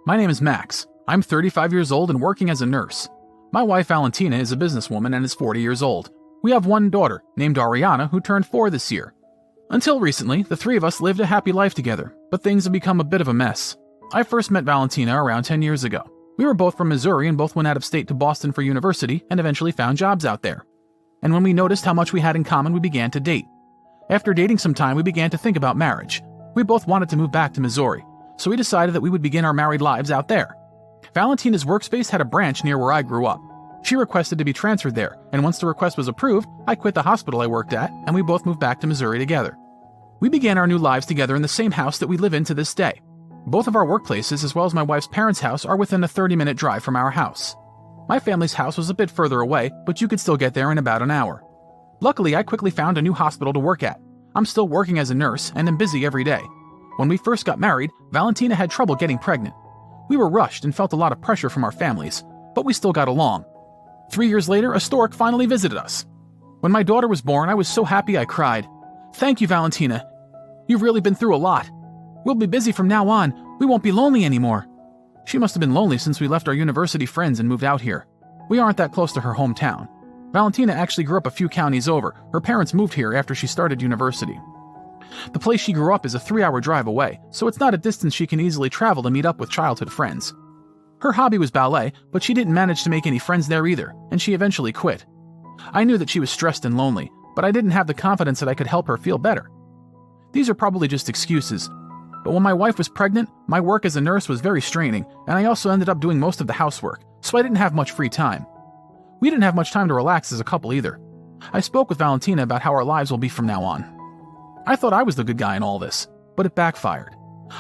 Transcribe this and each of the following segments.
My name is Max. I'm 35 years old and working as a nurse. My wife Valentina is a businesswoman and is 40 years old. We have one daughter, named Ariana, who turned 4 this year. Until recently, the three of us lived a happy life together, but things have become a bit of a mess. I first met Valentina around 10 years ago. We were both from Missouri and both went out of state to Boston for university and eventually found jobs out there. And when we noticed how much we had in common, we began to date. After dating some time, we began to think about marriage. We both wanted to move back to Missouri, so we decided that we would begin our married lives out there. Valentina's workspace had a branch near where I grew up. She requested to be transferred there, and once the request was approved, I quit the hospital I worked at, and we both moved back to Missouri together. We began our new lives together in the same house that we live in to this day. Both of our workplaces, as well as my wife's parents' house, are within a 30-minute drive from our house. My family's house was a bit further away, but you could still get there in about an hour. Luckily, I quickly found a new hospital to work at. I'm still working as a nurse, and am busy every day. When we first got married, Valentina had trouble getting pregnant. We were rushed and felt a lot of pressure from our families, but we still got along. 3 years later, a stork finally visited us. When my daughter was born, I was so happy I cried. "Thank you, Valentina. You've really been through a lot. We'll be busy from now on. We won't be lonely anymore." She must have been lonely since we left our university friends and moved out here. We aren't that close to her hometown. Valentina actually grew up a few counties over. Her parents moved here after she started university. The place she grew up is a 3-hour drive away, so it's not a distance she can easily travel to meet up with childhood friends. Her hobby was ballet, but she didn't manage to make any friends there either, and she eventually quit. I knew that she was stressed and lonely, but I didn't have the confidence that I could help her feel better. These are probably just excuses, but when my wife was pregnant, my work as a nurse was very straining, and I also ended up doing most of the housework, so I didn't have much free time. We didn't have much time to relax as a couple either. I spoke with Valentina about how our lives will be from now on. I thought I was the good guy in all this, but it backfired.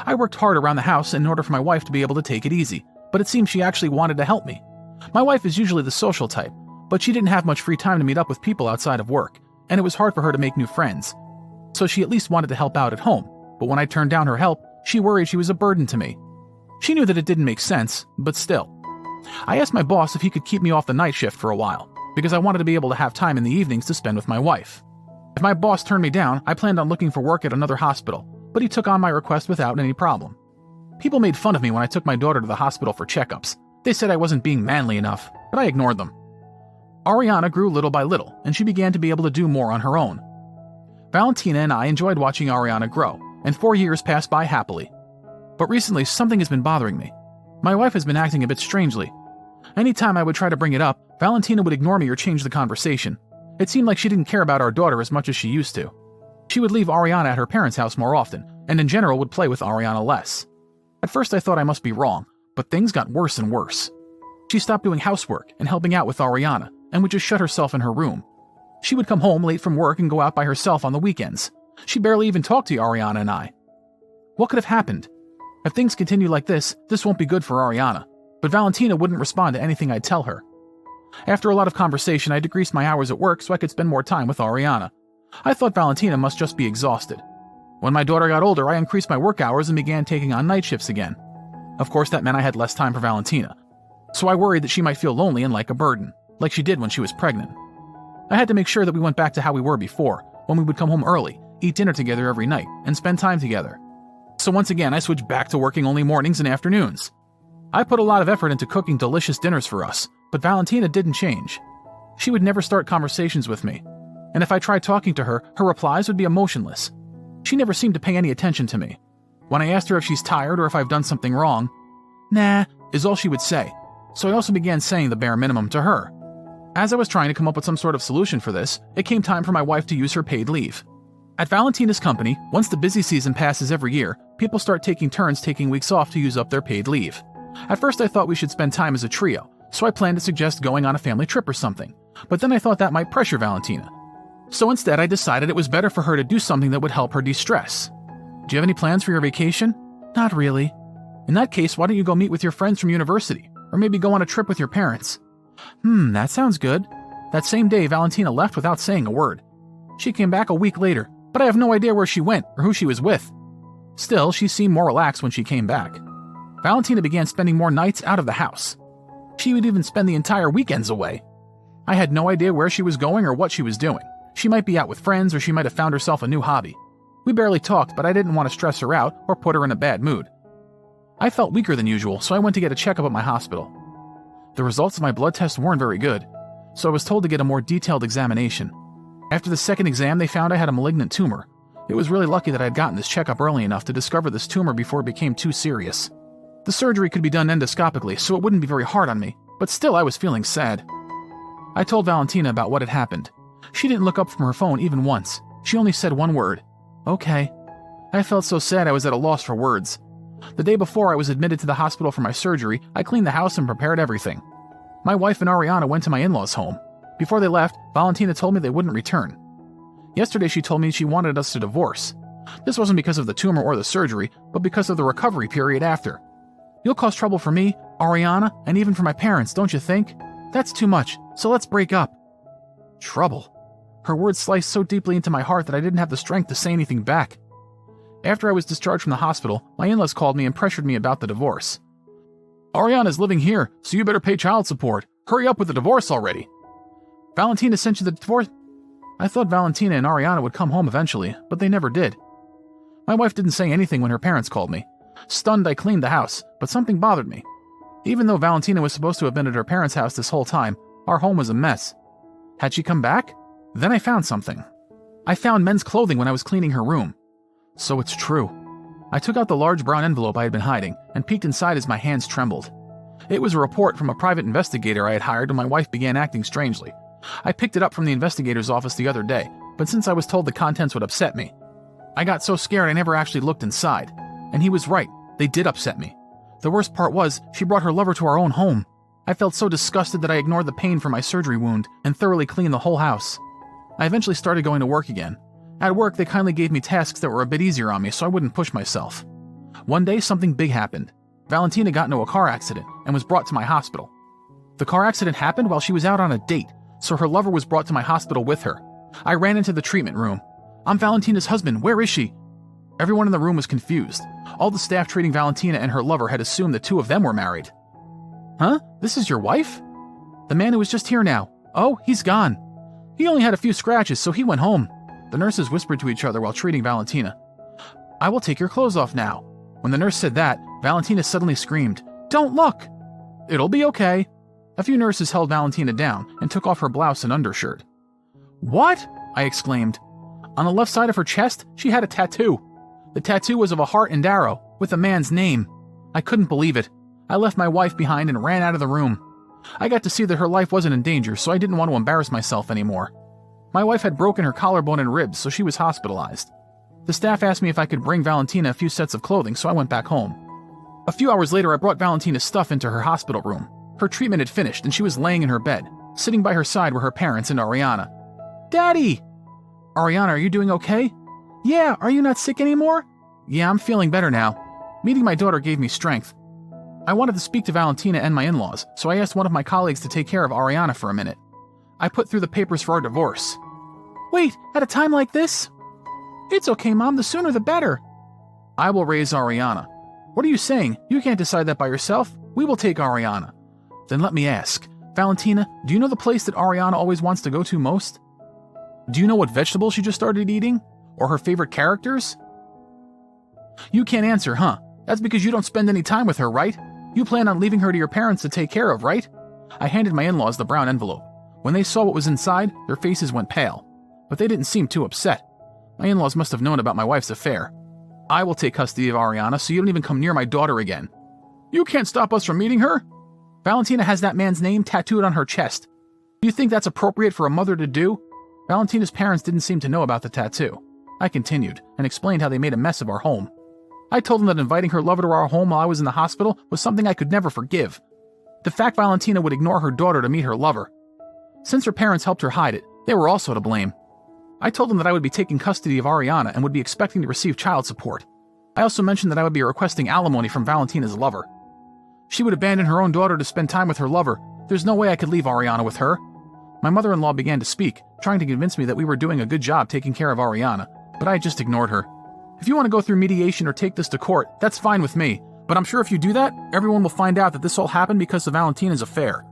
I worked hard around the house in order for my wife to be able to take it easy, but it seemed she actually wanted to help me. My wife is usually the social type, but she didn't have much free time to meet up with people outside of work, and it was hard for her to make new friends. So she at least wanted to help out at home, but when I turned down her help, she worried she was a burden to me. She knew that it didn't make sense, but still. I asked my boss if he could keep me off the night shift for a while, because I wanted to be able to have time in the evenings to spend with my wife. If my boss turned me down, I planned on looking for work at another hospital, but he took on my request without any problem. People made fun of me when I took my daughter to the hospital for checkups. They said I wasn't being manly enough, but I ignored them. Ariana grew little by little, and she began to be able to do more on her own. Valentina and I enjoyed watching Ariana grow, and 4 years passed by happily. But recently, something has been bothering me. My wife has been acting a bit strangely. Anytime I would try to bring it up, Valentina would ignore me or change the conversation. It seemed like she didn't care about our daughter as much as she used to. She would leave Ariana at her parents' house more often, and in general would play with Ariana less. At first I thought I must be wrong, but things got worse and worse. She stopped doing housework and helping out with Ariana, and would just shut herself in her room. She would come home late from work and go out by herself on the weekends. She barely even talked to Ariana and I. What could have happened? If things continue like this won't be good for Ariana, but Valentina wouldn't respond to anything I'd tell her. After a lot of conversation, I decreased my hours at work so I could spend more time with Ariana. I thought Valentina must just be exhausted. When my daughter got older, I increased my work hours and began taking on night shifts again. Of course, that meant I had less time for Valentina, so I worried that she might feel lonely and like a burden, like she did when she was pregnant. I had to make sure that we went back to how we were before, when we would come home early, eat dinner together every night, and spend time together. So once again, I switched back to working only mornings and afternoons. I put a lot of effort into cooking delicious dinners for us, but Valentina didn't change. She would never start conversations with me, and if I tried talking to her, her replies would be emotionless. She never seemed to pay any attention to me. When I asked her if she's tired or if I've done something wrong, "Nah," is all she would say, so I also began saying the bare minimum to her. As I was trying to come up with some sort of solution for this, it came time for my wife to use her paid leave. At Valentina's company, once the busy season passes every year, people start taking turns taking weeks off to use up their paid leave. At first I thought we should spend time as a trio, so I planned to suggest going on a family trip or something, but then I thought that might pressure Valentina. So instead I decided it was better for her to do something that would help her de-stress. "Do you have any plans for your vacation?" "Not really." "In that case, why don't you go meet with your friends from university, or maybe go on a trip with your parents?" That sounds good." That same day, Valentina left without saying a word. She came back a week later, but I have no idea where she went or who she was with. Still, she seemed more relaxed when she came back. Valentina began spending more nights out of the house. She would even spend the entire weekends away. I had no idea where she was going or what she was doing. She might be out with friends, or she might have found herself a new hobby. We barely talked, but I didn't want to stress her out or put her in a bad mood. I felt weaker than usual, so I went to get a checkup at my hospital. The results of my blood test weren't very good, so I was told to get a more detailed examination. After the second exam, they found I had a malignant tumor. It was really lucky that I had gotten this checkup early enough to discover this tumor before it became too serious. The surgery could be done endoscopically, so it wouldn't be very hard on me, but still I was feeling sad. I told Valentina about what had happened. She didn't look up from her phone even once. She only said one word, "Okay." I felt so sad I was at a loss for words. The day before I was admitted to the hospital for my surgery, I cleaned the house and prepared everything. My wife and Ariana went to my in-laws' home. Before they left, Valentina told me they wouldn't return. Yesterday she told me she wanted us to divorce. This wasn't because of the tumor or the surgery, but because of the recovery period after. "You'll cause trouble for me, Ariana, and even for my parents, don't you think? That's too much, so let's break up." Trouble. Her words sliced so deeply into my heart that I didn't have the strength to say anything back. After I was discharged from the hospital, my in-laws called me and pressured me about the divorce. "Ariana's living here, so you better pay child support. Hurry up with the divorce already." "Valentina sent you the divorce?" I thought Valentina and Ariana would come home eventually, but they never did. My wife didn't say anything when her parents called me. Stunned, I cleaned the house, but something bothered me. Even though Valentina was supposed to have been at her parents' house this whole time, our home was a mess. Had she come back? Then I found something. I found men's clothing when I was cleaning her room. So it's true. I took out the large brown envelope I had been hiding and peeked inside as my hands trembled. It was a report from a private investigator I had hired when my wife began acting strangely. I picked it up from the investigator's office the other day, but since I was told the contents would upset me, I got so scared I never actually looked inside. And he was right, they did upset me. The worst part was, she brought her lover to our own home. I felt so disgusted that I ignored the pain from my surgery wound and thoroughly cleaned the whole house. I eventually started going to work again. At work, they kindly gave me tasks that were a bit easier on me so I wouldn't push myself. One day, something big happened. Valentina got into a car accident and was brought to my hospital. The car accident happened while she was out on a date, so her lover was brought to my hospital with her. I ran into the treatment room. "I'm Valentina's husband, where is she?" Everyone in the room was confused. All the staff treating Valentina and her lover had assumed the two of them were married. "Huh? This is your wife?" "The man who was just here now. Oh, he's gone. He only had a few scratches, so he went home." The nurses whispered to each other while treating Valentina. "I will take your clothes off now." When the nurse said that, Valentina suddenly screamed, "Don't look!" "It'll be okay." A few nurses held Valentina down and took off her blouse and undershirt. "What?" I exclaimed. On the left side of her chest, she had a tattoo. The tattoo was of a heart and arrow, with a man's name. I couldn't believe it. I left my wife behind and ran out of the room. I got to see that her life wasn't in danger, so I didn't want to embarrass myself anymore. My wife had broken her collarbone and ribs, so she was hospitalized. The staff asked me if I could bring Valentina a few sets of clothing, so I went back home. A few hours later, I brought Valentina's stuff into her hospital room. Her treatment had finished, and she was laying in her bed. Sitting by her side were her parents and Ariana. "Daddy!" "Ariana, are you doing okay?" "Yeah, are you not sick anymore?" "Yeah, I'm feeling better now." Meeting my daughter gave me strength. I wanted to speak to Valentina and my in-laws, so I asked one of my colleagues to take care of Ariana for a minute. I put through the papers for our divorce. "Wait, at a time like this?" "It's okay, Mom, the sooner the better." "I will raise Ariana." "What are you saying? You can't decide that by yourself. We will take Ariana." "Then let me ask, Valentina, do you know the place that Ariana always wants to go to most? Do you know what vegetable she just started eating? Or her favorite characters?" "You can't answer, huh? That's because you don't spend any time with her, right? You plan on leaving her to your parents to take care of, right?" I handed my in-laws the brown envelope. When they saw what was inside, their faces went pale. But they didn't seem too upset. My in-laws must have known about my wife's affair. "I will take custody of Ariana so you don't even come near my daughter again." "You can't stop us from meeting her." "Valentina has that man's name tattooed on her chest. Do you think that's appropriate for a mother to do?" Valentina's parents didn't seem to know about the tattoo. I continued and explained how they made a mess of our home. I told them that inviting her lover to our home while I was in the hospital was something I could never forgive. The fact Valentina would ignore her daughter to meet her lover. Since her parents helped her hide it, they were also to blame. I told them that I would be taking custody of Ariana and would be expecting to receive child support. I also mentioned that I would be requesting alimony from Valentina's lover. She would abandon her own daughter to spend time with her lover. There's no way I could leave Ariana with her. My mother-in-law began to speak, trying to convince me that we were doing a good job taking care of Ariana, but I just ignored her. "If you want to go through mediation or take this to court, that's fine with me, but I'm sure if you do that, everyone will find out that this all happened because of Valentina's affair."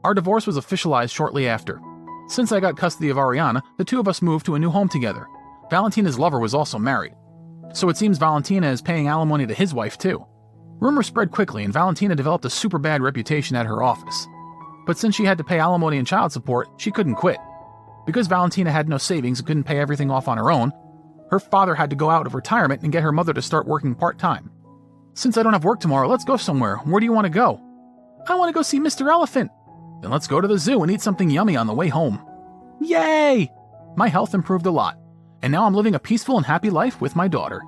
Our divorce was officialized shortly after. Since I got custody of Ariana, the two of us moved to a new home together. Valentina's lover was also married. So it seems Valentina is paying alimony to his wife too. Rumors spread quickly and Valentina developed a super bad reputation at her office. But since she had to pay alimony and child support, she couldn't quit. Because Valentina had no savings and couldn't pay everything off on her own, her father had to go out of retirement and get her mother to start working part-time. Since I don't have work tomorrow, let's go somewhere. Where do you want to go? I want to go see Mr. Elephant. Then let's go to the zoo and eat something yummy on the way home. Yay! My health improved a lot, and now I'm living a peaceful and happy life with my daughter.